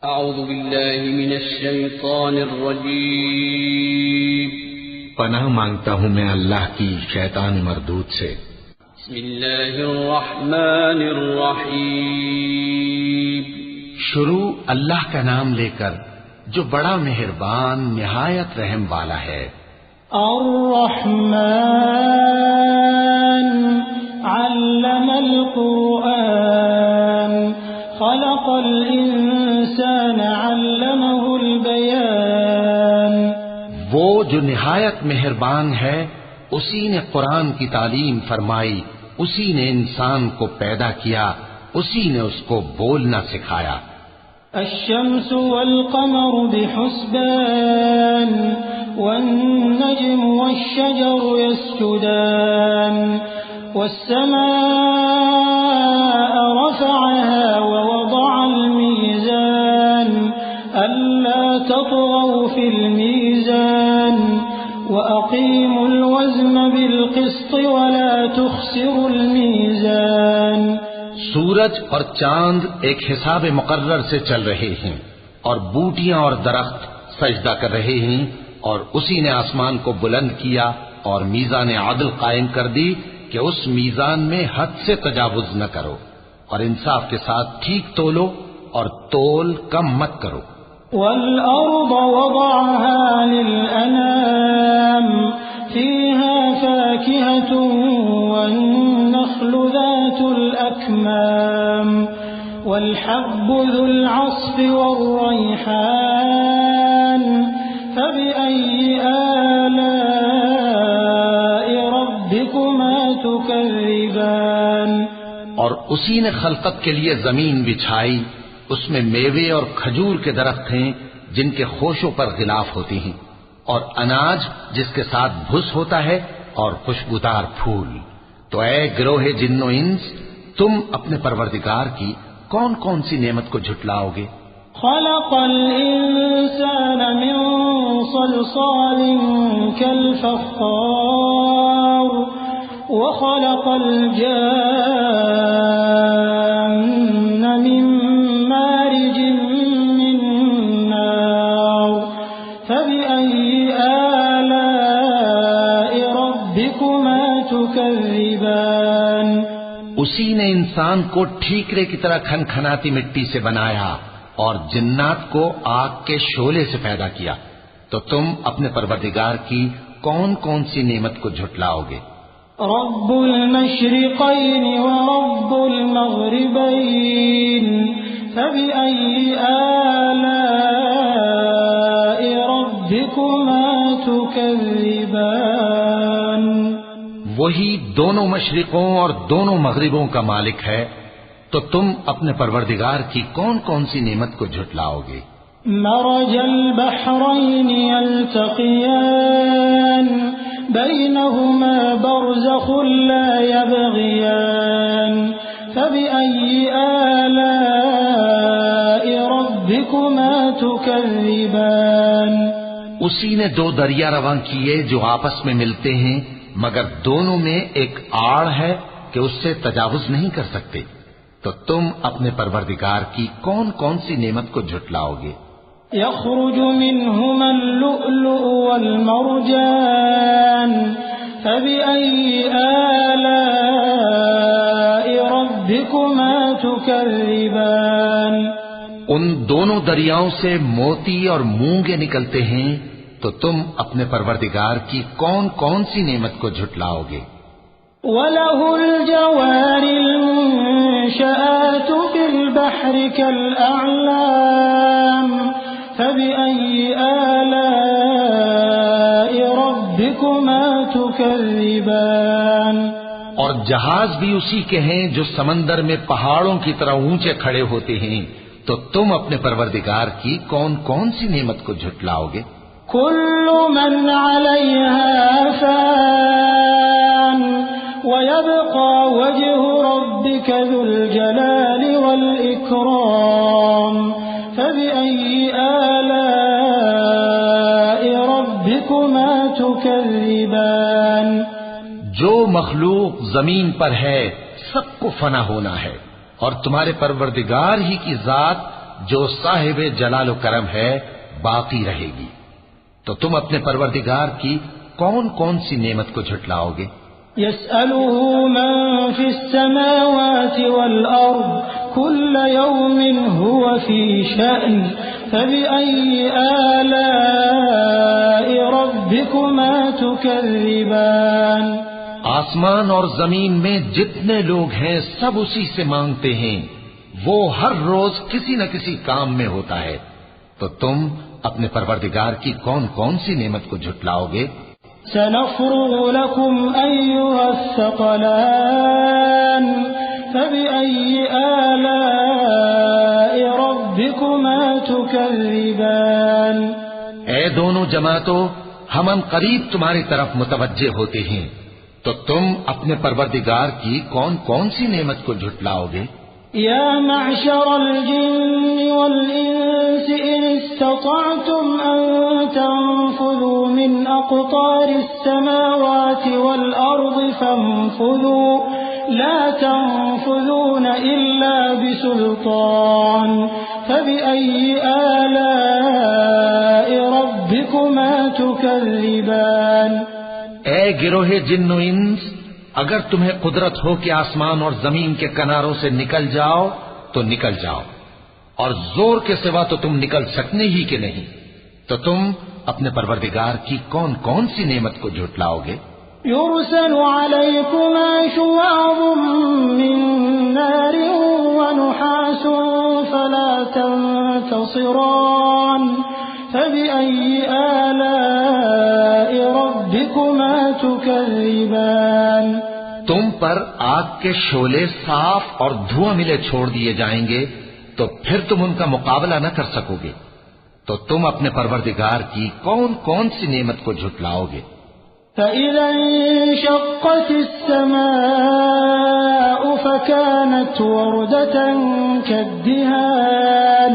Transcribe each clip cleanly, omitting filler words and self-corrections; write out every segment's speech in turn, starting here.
اعوذ باللہ من الشیطان الرجیم پناہ مانگتا ہوں میں اللہ کی شیطان مردود سے۔ بسم اللہ الرحمن الرحیم شروع اللہ کا نام لے کر جو بڑا مہربان نہایت رحم والا ہے۔ الرحمن علم القرآن خلق الانسان علمه البیان۔ وہ جو نہایت مہربان ہے اسی نے قرآن کی تعلیم فرمائی، اسی نے انسان کو پیدا کیا، اسی نے اس کو بولنا سکھایا۔ الشمس والقمر بحسبان والنجم والشجر يسجدان والسماء رفعها ووضع الميزان ألا تطغوا في الميزان وأقيموا الوزن بالقسط ولا تخسروا الميزان۔ سورج اور چاند ایک حساب مقرر سے چل رہے ہیں اور بوٹیاں اور درخت سجدہ کر رہے ہیں، اور اسی نے آسمان کو بلند کیا اور میزان عدل قائم کر دی کہ اس میزان میں حد سے تجاوز نہ کرو، اور انصاف کے ساتھ ٹھیک تولو اور تول کم مت کرو۔ والأرض وضعها للأنام فيها فاكهة والنخل ذات الأكمام والحب ذو العصف والريحان فبأي آلاء ربكما تكذبان۔ اور اسی نے خلقت کے لیے زمین بچھائی، اس میں میوے اور کھجور کے درخت ہیں جن کے خوشوں پر غلاف ہوتی ہیں، اور اناج جس کے ساتھ بھس ہوتا ہے، اور خوشبودار پھول۔ تو اے گروہ جن و انس، تم اپنے پروردگار کی کون کون سی نعمت کو جھٹلاؤ گے؟ خلق الانسان من صلصال كالفخار وخلق الجان من مارج من نار فبأي آلاء ربكما تكذبان۔ اسی نے انسان کو ٹھیکرے کی طرح کھنکھناتی مٹی سے بنایا اور جنات کو آگ کے شعلے سے پیدا کیا، تو تم اپنے پروردگار کی کون کون سی نعمت کو جھٹلاؤ گے؟ رب المشرقين ورب المغربين فبأي آلاء ربكما تكذبان۔ وہی دونوں مشرقوں اور دونوں مغربوں کا مالک ہے، تو تم اپنے پروردگار کی کون کون سی نعمت کو جھٹلاؤ گے؟ مرج البحرين يلتقيان بينهما برزخ لا يبغيان فبأي آلاء ربكما تكذبان۔ اسی نے دو دریا رواں کیے جو آپس میں ملتے ہیں، مگر دونوں میں ایک آڑ ہے کہ اس سے تجاوز نہیں کر سکتے، تو تم اپنے پروردگار کی کون کون سی نعمت کو جھٹلاؤ گے؟ يخرج منهما اللؤلؤ والمرجان فبأي آلاء ربكما تكذبان۔ ان دونوں دریاؤں سے موتی اور مونگے نکلتے ہیں، تو تم اپنے پروردگار کی کون کون سی نعمت کو جھٹلاؤ گے؟ وَلَهُ الْجَوَارِ الْمُنشَآتُ فِي الْبَحْرِ كَالْأَعْلَامِ فَبِأَيِّ آلَاءِ رَبِّكُمَا تُكَذِّبَانِ۔ اور جہاز بھی اسی کے ہیں جو سمندر میں پہاڑوں کی طرح اونچے کھڑے ہوتے ہیں، تو تم اپنے پروردگار کی کون کون سی نعمت کو جھٹلاؤ گے؟ كل من عليها فان ويبقى وجه ربك ذو الجلال والإكرام فبأي آلاء ربكما تكذبان۔ جو مخلوق زمین پر ہے سب کو فنا ہونا ہے، اور تمہارے پروردگار ہی کی ذات جو صاحب جلال و کرم ہے باقی رہے گی. تو تم اپنے پروردگار کی کون کون سی نعمت کو جھٹلاؤ گے؟ يسأله من في السماوات والأرض كل يوم هو في شأن فبأي آلاء ربكما تكذبان. آسمان اور زمین میں جتنے لوگ ہیں سب اسی سے مانگتے ہیں. وہ ہر روز کسی نہ کسی کام میں ہوتا ہے. تو تم اپنے پروردگار کی کون کون سی نعمت کو جھٹلاؤ گے؟ سنفرغ لكم أيها الثقلان فبأي آلاء ربكما تكذبان. اے دونوں جماعتوں، ہم قریب تمہاری طرف متوجہ ہوتے ہیں، تو تم اپنے پروردگار کی کون کون سی نعمت کو جھٹلاؤ گے؟ يا معشر الجن والإنس إن استطعتم أن تنفذوا من أقطار السماوات والأرض فانفذوا لا تنفذون إلا بسلطان فبأي آلاء ربكما تكذبان. اے گروہ جن و انس، اگر تمہیں قدرت ہو کہ آسمان اور زمین کے کناروں سے نکل جاؤ تو نکل جاؤ، اور زور کے سوا تو تم نکل سکنے ہی کہ نہیں. تو تم اپنے پروردگار کی کون کون سی نعمت کو جھٹلاؤ گے؟ يرسل عليكما شواظ من نار ونحاس فلا تنتصران فبأي آلاء ربكما تكذبان. تم پر آگ کے شعلے صاف اور دھواں ملے چھوڑ دیے جائیں گے تو پھر تم ان کا مقابلہ نہ کر سکو گے. تو تم اپنے پروردگار کی کون کون سی نعمت کو جھٹلاؤ گے؟ فإذا انشقت السماء فكانت وردة كالدهان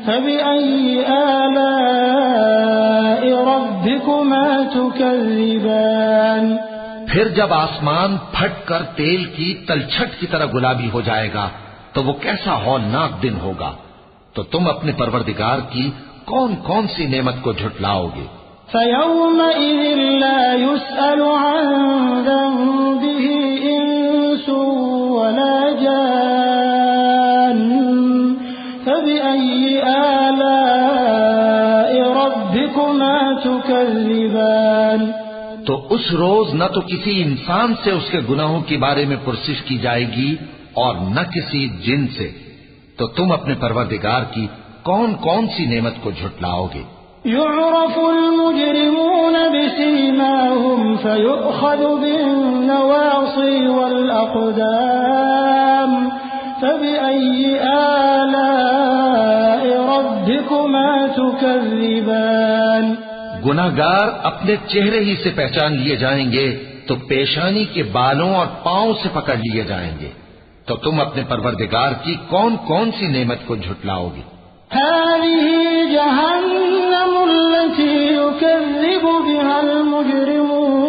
فبأي آلاء ربكما تكذبان. پھر جب آسمان پھٹ کر تیل کی تلچھٹ کی طرح گلابی ہو جائے گا تو وہ کیسا ہولناک دن ہوگا. تو تم اپنے پروردگار کی کون کون سی نعمت کو جھٹلاؤ گے؟ فيومئذ لا يسأل عن ذنبه إنس ولا جان فبأي آلاء ربكما تكذبان. تو اس روز نہ تو کسی انسان سے اس کے گناہوں کے بارے میں پرسش کی جائے گی اور نہ کسی جن سے. تو تم اپنے پروردگار کی کون کون سی نعمت کو جھٹلاؤ گے؟ يعرف المجرمون بسيماهم فيؤخذ بالنواصي والأقدام فبأي آلاء ربكما تكذبان. گناہگار اپنے چہرے ہی سے پہچان لیے جائیں گے تو پیشانی کے بالوں اور پاؤں سے پکڑ لیے جائیں گے. تو تم اپنے پروردگار کی کون کون سی نعمت کو جھٹلاؤ گے؟ هذه جهنم التي يكذب بها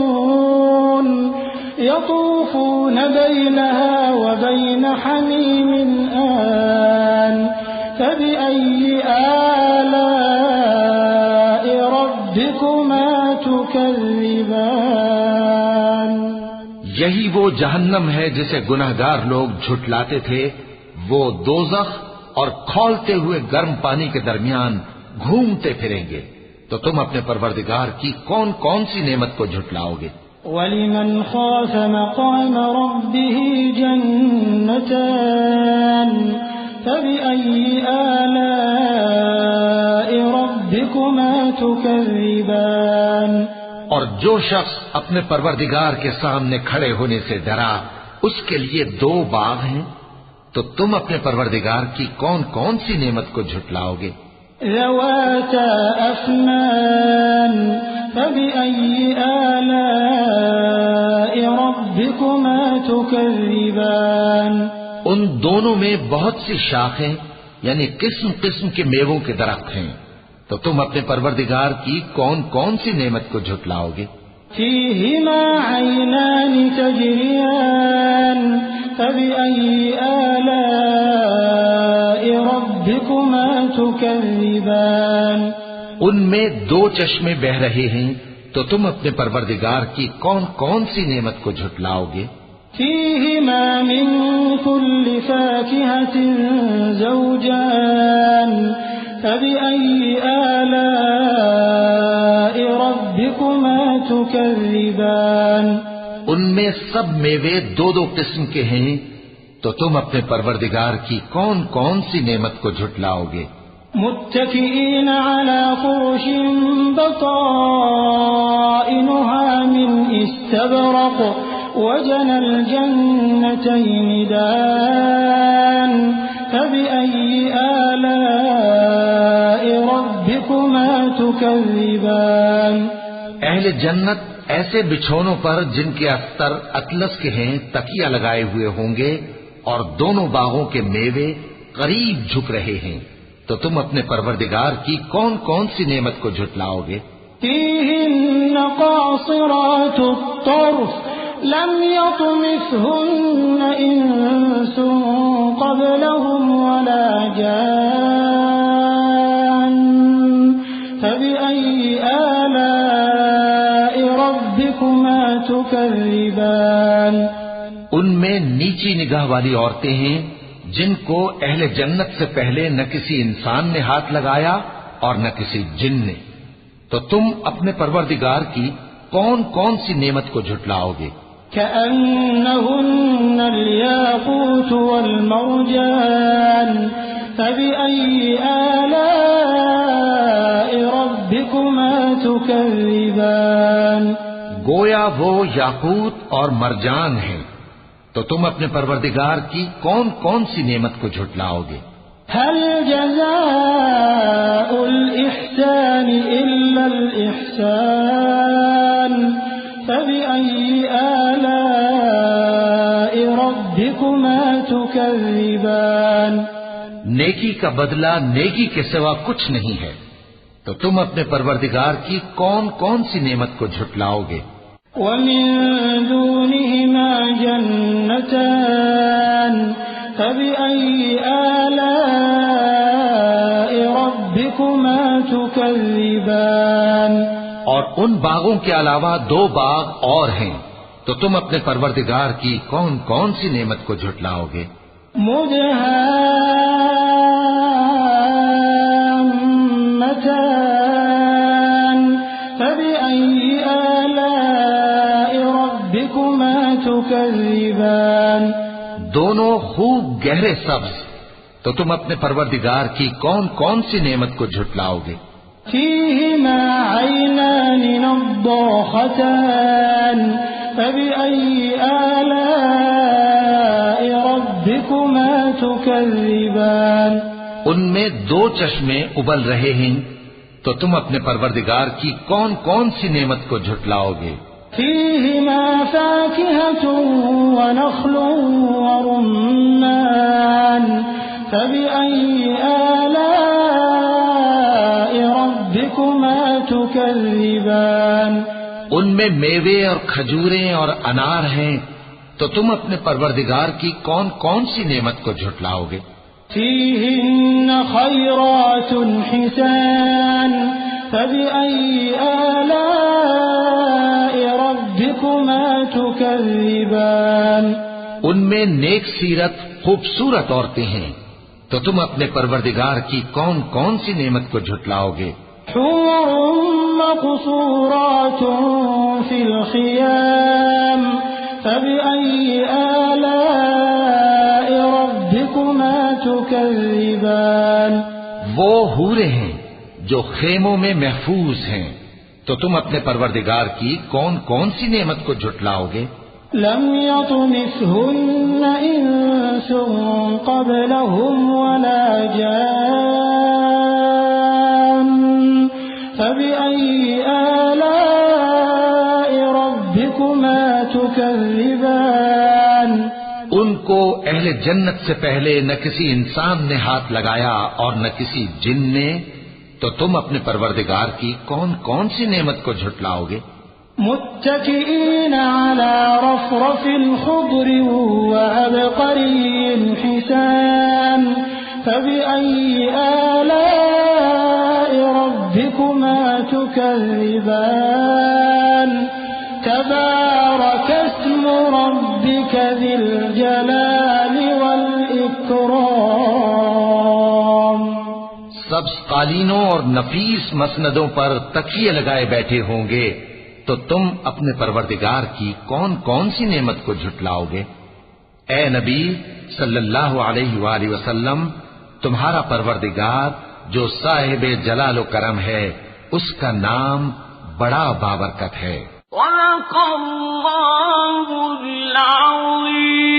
المجرمون يطوفون بينها وبين حميم آن فبأي آلاء ربكما تكذبان. یہی وہ جہنم ہے جسے گناہگار لوگ جھٹلاتے تھے. وہ دوزخ اور کھولتے ہوئے گرم پانی کے درمیان گھومتے پھریں گے. تو تم اپنے پروردگار کی کون کون سی نعمت کو جھٹلاؤ گے؟ وَلِمَنْ خَافَ مَقَامَ رَبِّهِ جَنَّتَانِ فَبِأَيِّ آلَاءِ رَبِّكُمَا تُكَذِّبَانِ. اور جو شخص اپنے پروردگار کے سامنے کھڑے ہونے سے ڈرا اس کے لیے دو باغ ہیں. تو تم اپنے پروردگار کی کون کون سی نعمت کو جھٹلاؤ گے؟ ذواتا افنان فبأي آلاء ربكما تكذبان. ان دونوں میں بہت سی شاخیں یعنی قسم قسم کے میووں کے درخت ہیں. تو تم اپنے پروردگار کی کون کون سی نعمت کو جھٹلاؤ گے؟ فيهما عينان تجريان فبأي آلاء ربكما ربكما تكذبان ان میں دو چشمے بہ رہے ہیں، تو تم اپنے پروردگار کی کون کون سی نعمت کو جھٹلاؤ گے؟ فيهما من كل فاكهة زوجان فبأي آلاء ربكما تكذبان ان میں سب میوے دو دو قسم کے ہیں، تو تم اپنے پروردگار کی کون کون سی نعمت کو جھٹلاؤ گے؟ متكئين على فرش بطائنها من استبرق وجنى الجنتين دان فبأي آلاء ربكما تكذبان اہل جنت ایسے بچھونوں پر جن کے استر اطلس کے ہیں تکیہ لگائے ہوئے ہوں گے، اور دونوں باغوں کے میوے قریب جھک رہے ہیں، تو تم اپنے پروردگار کی کون کون سی نعمت کو جھٹلاؤ گے؟ فيهن قاصرات الطرف لم يطمثهن إنس قبلهم ولا جان فبأي آلاء ربكما تكذبان ان میں نیچی نگاہ والی عورتیں ہیں جن کو اہل جنت سے پہلے نہ کسی انسان نے ہاتھ لگایا اور نہ کسی جن نے، تو تم اپنے پروردگار کی کون کون سی نعمت کو جھٹلاؤ گے؟ كأنهن الياقوت والمرجان فبأي آلاء ربكما تكذبان گویا وہ یاقوت اور مرجان ہیں، تو تم اپنے پروردگار کی کون کون سی نعمت کو جھٹلاؤ گے؟ هل جزاء الإحسان إلا الإحسان فبأي آلاء ربكما تكذبان نیکی کا بدلہ نیکی کے سوا کچھ نہیں ہے، تو تم اپنے پروردگار کی کون کون سی نعمت کو جھٹلاؤ گے؟ ومن دونهما جنتان فبأي آلاء ربكما تكذبان اور ان باغوں کے علاوہ دو باغ اور ہیں، تو تم اپنے پروردگار کی کون کون سی نعمت کو جھٹلاؤ گے؟ مدهامتان فبأي آلاء ربكما تكذبان دونوں خوب گہرے سبز، تو تم اپنے پروردگار کی کون کون سی نعمت کو جھٹلاؤ گے؟ فيهما عينان نضاختان فبأي آلاء ربكما تكذبان ان میں دو چشمے ابل رہے ہیں، تو تم اپنے پروردگار کی کون کون سی نعمت کو جھٹلاؤ گے؟ فيهما فاكهة ونخل ورمان فبأي آلاء ربكما تكذبان ان میں میوے اور کھجوریں اور انار ہیں، تو تم اپنے پروردگار کی کون کون سی نعمت کو جھٹلاؤ گے؟ فيهن خيرات حسان فبأي آلاء ربكما تكذبان ان میں نیک سیرت خوبصورت عورتیں ہیں، تو تم اپنے پروردگار کی کون کون سی نعمت کو جھٹلاؤ گے؟ حور مقصورات في الخيام فبأي آلاء ربكما تكذبان وہ حوریں ہیں جو خیموں میں محفوظ ہیں، تو تم اپنے پروردگار کی کون کون سی نعمت کو جھٹلاؤ گے؟ لم يطمثهن إنس قبلهم ولا جان فبأي آلاء ربكما تكذبان ان کو اہل جنت سے پہلے نہ کسی انسان نے ہاتھ لگایا اور نہ کسی جن نے، تو تم اپنے پروردگار کی کون کون سی نعمت کو جھٹلاؤ گے؟ متكئين على رفرف خضر وعبقري حسان فبأي آلاء ربكما تكذبان تبارك اسم ربك ذي الجلال والإكرام. سبز قالینوں اور نفیس مسندوں پر تکیے لگائے بیٹھے ہوں گے تو تم اپنے پروردگار کی کون کون سی نعمت کو جھٹلاؤ گے؟ اے نبی صلی اللہ علیہ وآلہ وسلم، تمہارا پروردگار جو صاحب جلال و کرم ہے، اس کا نام بڑا بابرکت ہے. صدق اللہ العظیم.